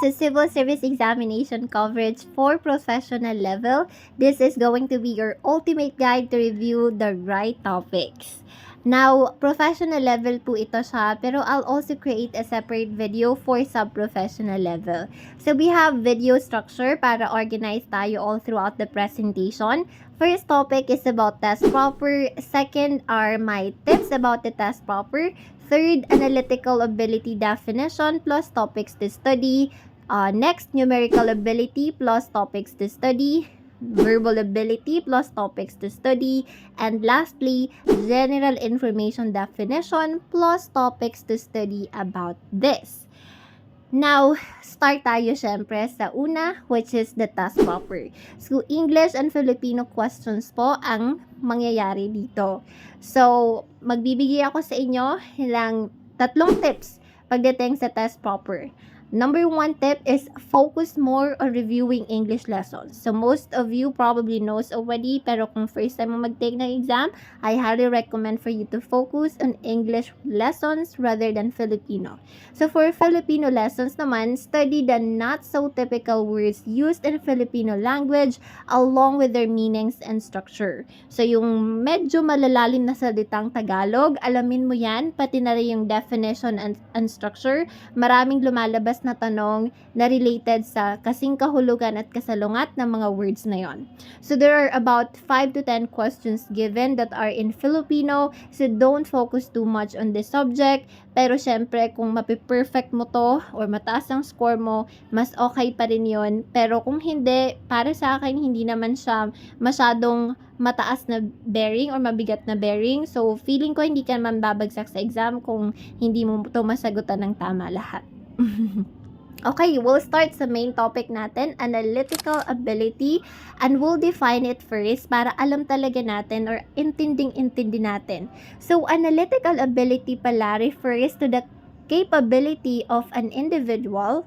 to Civil Service Examination coverage for professional level. This is going to be your ultimate guide to review the right topics. Now, professional level po ito siya, pero I'll also create a separate video for sub-professional level. So, we have video structure para organize tayo all throughout the presentation. First topic is about test proper. Second are my tips about the test proper. Third, analytical ability definition plus topics to study. Next, numerical ability plus topics to study. Verbal ability plus topics to study. And lastly, general information definition plus topics to study about this. Now, start tayo syempre sa una, which is the task proper. So, English and Filipino questions po ang mangyayari dito. So, magbibigay ako sa inyo ng 3 tips pagdating sa test proper. Number 1 tip is focus more on reviewing English lessons. So, most of you probably knows already, pero kung first time mo mag-take ng exam, I highly recommend for you to focus on English lessons rather than Filipino. So, for Filipino lessons naman, study the not so typical words used in Filipino language along with their meanings and structure. So, yung medyo malalalim na salitang Tagalog, alamin mo yan, pati na rin yung definition and structure. Maraming lumalabas na tanong na related sa kasing kahulugan at kasalungat ng mga words na yon. So there are about 5 to 10 questions given that are in Filipino, so don't focus too much on this subject. Pero syempre, kung mapiperfect mo to or mataas ang score mo, mas okay pa rin yon. Pero kung hindi, para sa akin, hindi naman siya masyadong mataas na bearing or mabigat na bearing. So, feeling ko hindi ka naman babagsak sa exam kung hindi mo to masagutan ng tama lahat. Okay, we'll start sa main topic natin, analytical ability, and we'll define it first para alam talaga natin or intinding-intindi natin. So, analytical ability pala refers to the capability of an individual,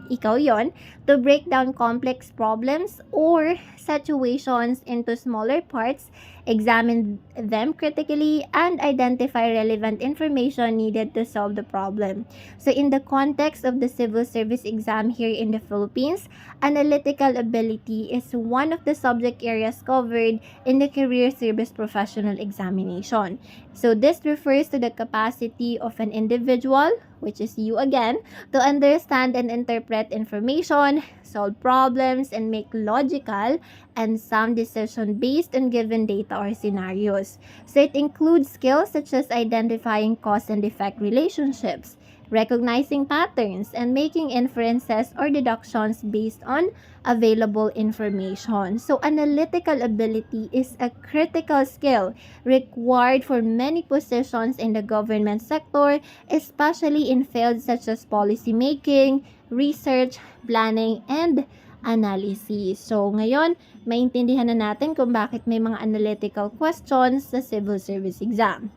ikaw yon, to break down complex problems or situations into smaller parts, examine them critically, and identify relevant information needed to solve the problem. So in the context of the civil service exam here in the Philippines, analytical ability is one of the subject areas covered in the career service professional examination. So this refers to the capacity of an individual, which is you again, to understand and interpret information, solve problems, and make logical and sound decision based on given data or scenarios. So it includes skills such as identifying cause and effect relationships, recognizing patterns, and making inferences or deductions based on available information. So, analytical ability is a critical skill required for many positions in the government sector, especially in fields such as policy making, research, planning, and analysis. So, ngayon, maintindihan na natin kung bakit may mga analytical questions sa civil service exam.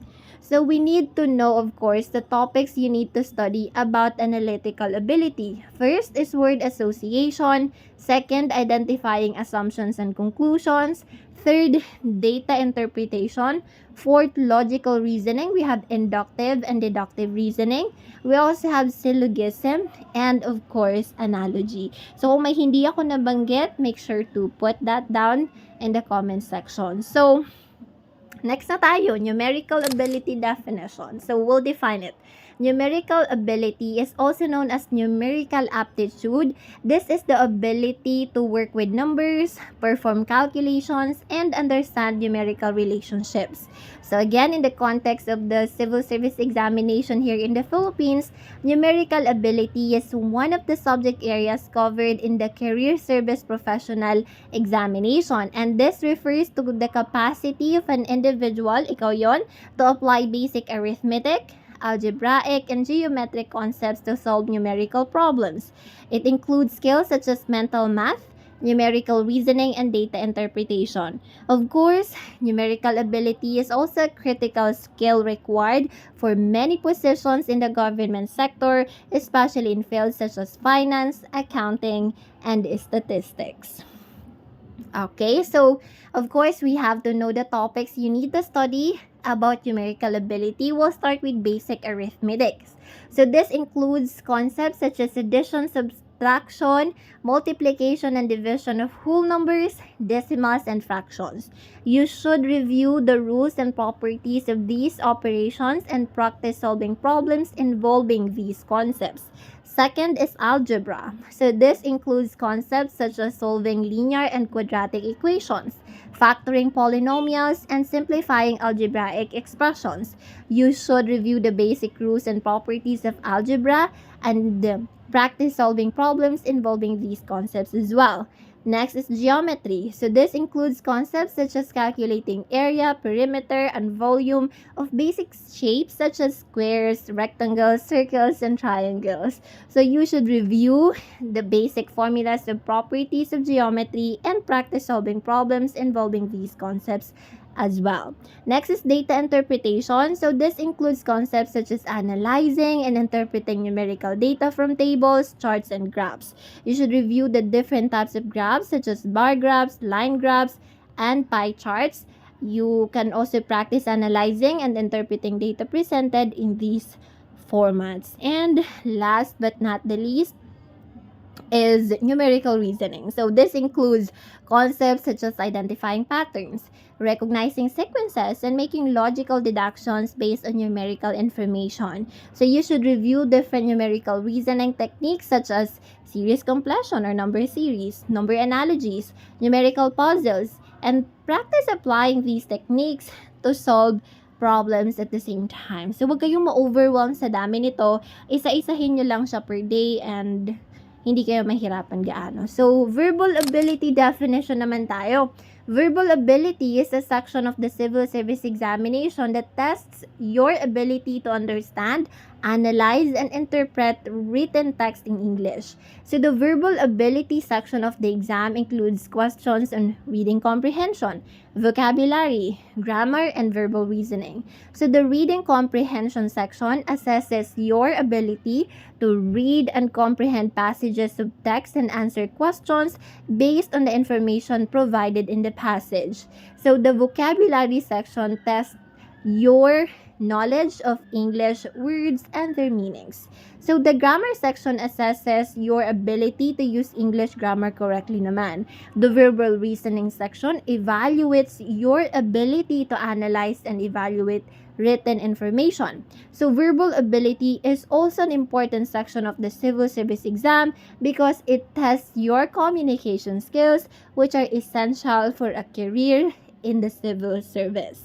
So, we need to know, of course, the topics you need to study about analytical ability. First is word association. Second, identifying assumptions and conclusions. Third, data interpretation. Fourth, logical reasoning. We have inductive and deductive reasoning. We also have syllogism and, of course, analogy. So, kung may hindi ako nabanggit, make sure to put that down in the comment section. So, next na tayo, numerical ability definition. So, we'll define it. Numerical ability is also known as numerical aptitude. This is the ability to work with numbers, perform calculations, and understand numerical relationships. So again, in the context of the civil service examination here in the Philippines, numerical ability is one of the subject areas covered in the career service professional examination. And this refers to the capacity of an individual, ikaw yon, to apply basic arithmetic, algebraic, and geometric concepts to solve numerical problems. It includes skills such as mental math, numerical reasoning, and data interpretation. Of course, numerical ability is also a critical skill required for many positions in the government sector, especially in fields such as finance, accounting, and statistics. Okay, so of course, we have to know the topics you need to study about numerical ability. We'll start with basic arithmetics. So this includes concepts such as addition, subtraction, multiplication and division of whole numbers, decimals, and fractions. You should review the rules and properties of these operations and practice solving problems involving these concepts. Second is algebra. So this includes concepts such as solving linear and quadratic equations, factoring polynomials, and simplifying algebraic expressions. You should review the basic rules and properties of algebra and practice solving problems involving these concepts as well. Next is geometry. So this includes concepts such as calculating area, perimeter, and volume of basic shapes such as squares, rectangles, circles, and triangles. So you should review the basic formulas and properties of geometry and practice solving problems involving these concepts as well. Next is data interpretation. So this includes concepts such as analyzing and interpreting numerical data from tables, charts, and graphs. You should review the different types of graphs such as bar graphs, line graphs, and pie charts. You can also practice analyzing and interpreting data presented in these formats. And last but not the least is numerical reasoning. So this includes concepts such as identifying patterns, recognizing sequences, and making logical deductions based on numerical information. So you should review different numerical reasoning techniques such as series completion or number series, number analogies, numerical puzzles, and practice applying these techniques to solve problems at the same time. So, wag kayong ma-overwhelm sa dami nito. Isa-isahin nyo lang siya per day and hindi kayo mahirapan gaano. So, verbal ability definition naman tayo. Verbal ability is a section of the civil service examination that tests your ability to understand, analyze, and interpret written text in English. So the verbal ability section of the exam includes questions on reading comprehension, vocabulary, grammar, and verbal reasoning. So the reading comprehension section assesses your ability to read and comprehend passages of text and answer questions based on the information provided in the passage. So the vocabulary section tests your knowledge of English words and their meanings. So the grammar section assesses your ability to use English grammar correctly naman. The verbal reasoning section evaluates your ability to analyze and evaluate written information. So verbal ability is also an important section of the civil service exam because it tests your communication skills, which are essential for a career in the civil service.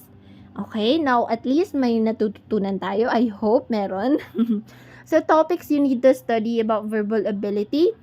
Okay, now at least may natututunan tayo. I hope meron. So topics you need to study about verbal ability.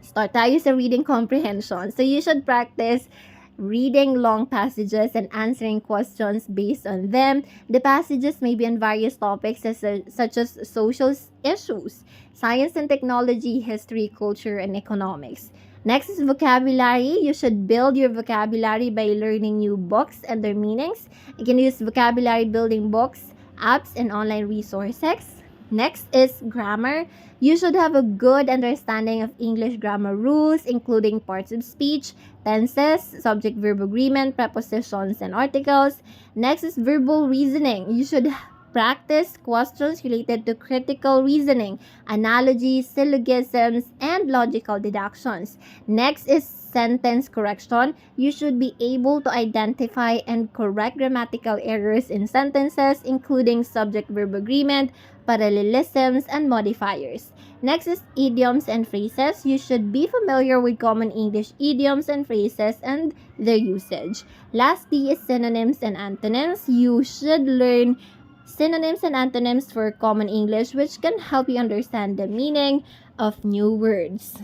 Start tayo sa reading comprehension. So you should practice reading long passages and answering questions based on them. The passages may be on various topics such as social issues, science and technology, history, culture, and economics. Next is vocabulary. You should build your vocabulary by learning new books and their meanings. You can use vocabulary building books, apps, and online resources. Next is grammar. You should have a good understanding of English grammar rules, including parts of speech, tenses, subject-verb agreement, prepositions, and articles. Next is verbal reasoning. You should practice questions related to critical reasoning, analogies, syllogisms, and logical deductions. Next is sentence correction. You should be able to identify and correct grammatical errors in sentences, including subject-verb agreement, parallelisms, and modifiers. Next is idioms and phrases. You should be familiar with common English idioms and phrases and their usage. Lastly is synonyms and antonyms. You should learn synonyms and antonyms for common English, which can help you understand the meaning of new words.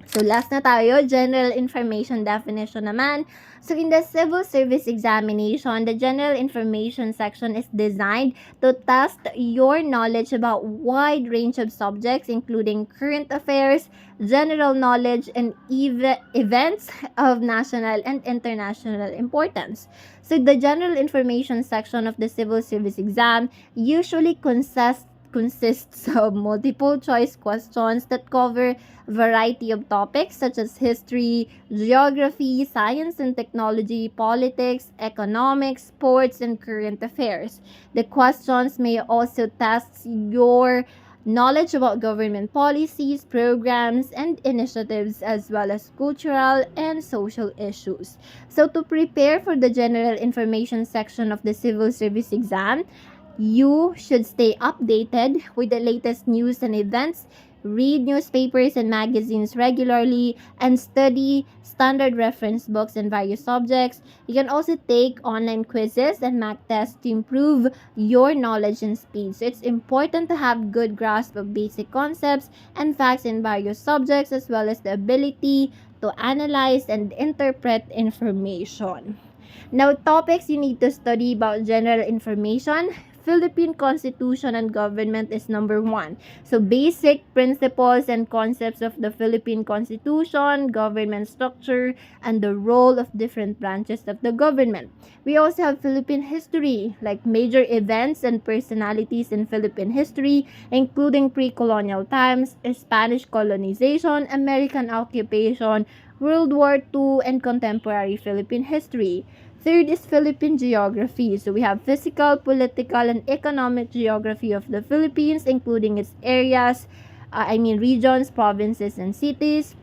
So last na tayo, general information definition naman. So in the civil service examination, the general information section is designed to test your knowledge about wide range of subjects, including current affairs, general knowledge, and events of national and international importance. So the general information section of the civil service exam usually consists of multiple choice questions that cover a variety of topics such as history, geography, science and technology, politics, economics, sports, and current affairs. The questions may also test your knowledge about government policies, programs, and initiatives, as well as cultural and social issues. So to prepare for the general information section of the civil service exam, you should stay updated with the latest news and events, read newspapers and magazines regularly, and study standard reference books in various subjects. You can also take online quizzes and mock tests to improve your knowledge and speed. So it's important to have good grasp of basic concepts and facts in various subjects, as well as the ability to analyze and interpret information. Now, topics you need to study about general information. Philippine Constitution and Government is number 1. So, basic principles and concepts of the Philippine Constitution, government structure, and the role of different branches of the government. We also have Philippine history, like major events and personalities in Philippine history, including pre-colonial times, Spanish colonization, American occupation, World War II, and contemporary Philippine history. Third is Philippine geography. So we have physical, political, and economic geography of the Philippines, including its areas, regions, provinces, and cities.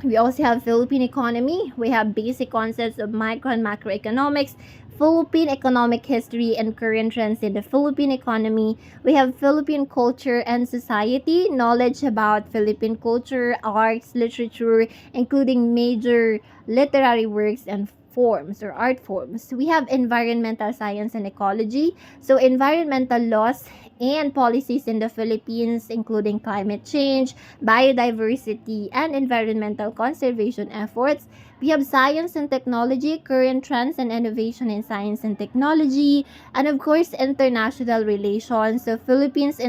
We also have Philippine economy. We have basic concepts of micro and macroeconomics, Philippine economic history, and current trends in the Philippine economy. We have Philippine culture and society, knowledge about Philippine culture, arts, literature, including major literary works and forms or art forms. We have environmental science and ecology. So environmental laws and policies in the Philippines, including climate change, biodiversity, and environmental conservation efforts. We have science and technology, current trends and innovation in science and technology, and of course, international relations. So Philippines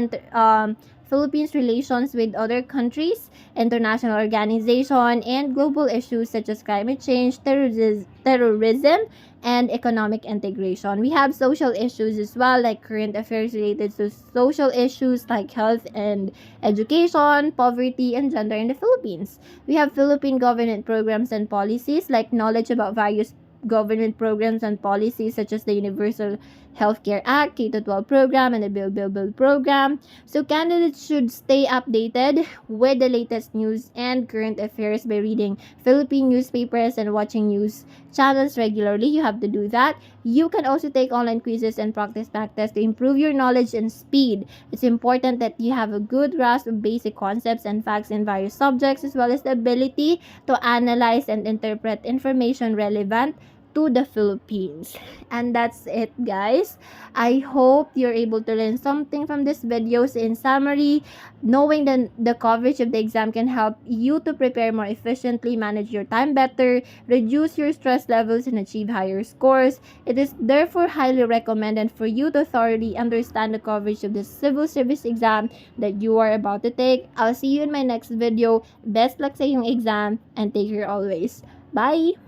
relations with other countries, international organization, and global issues such as climate change, terrorism, and economic integration. We have social issues as well, like current affairs related to social issues like health and education, poverty, and gender in the Philippines. We have Philippine government programs and policies, like knowledge about various government programs and policies such as the Universal Healthcare Act, K-12 program, and the Build program. So candidates should stay updated with the latest news and current affairs by reading Philippine newspapers and watching news channels regularly. You have to do that. You can also take online quizzes and practice back tests to improve your knowledge and speed. It's important that you have a good grasp of basic concepts and facts in various subjects, as well as the ability to analyze and interpret information relevant to the Philippines. And that's it, guys. I hope you're able to learn something from this video. So in summary, knowing the coverage of the exam can help you to prepare more efficiently, manage your time better, reduce your stress levels, and achieve higher scores. It is therefore highly recommended for you to thoroughly understand the coverage of the civil service exam that you are about to take. I'll see you in my next video. Best luck sa iyong exam, and take care always. Bye!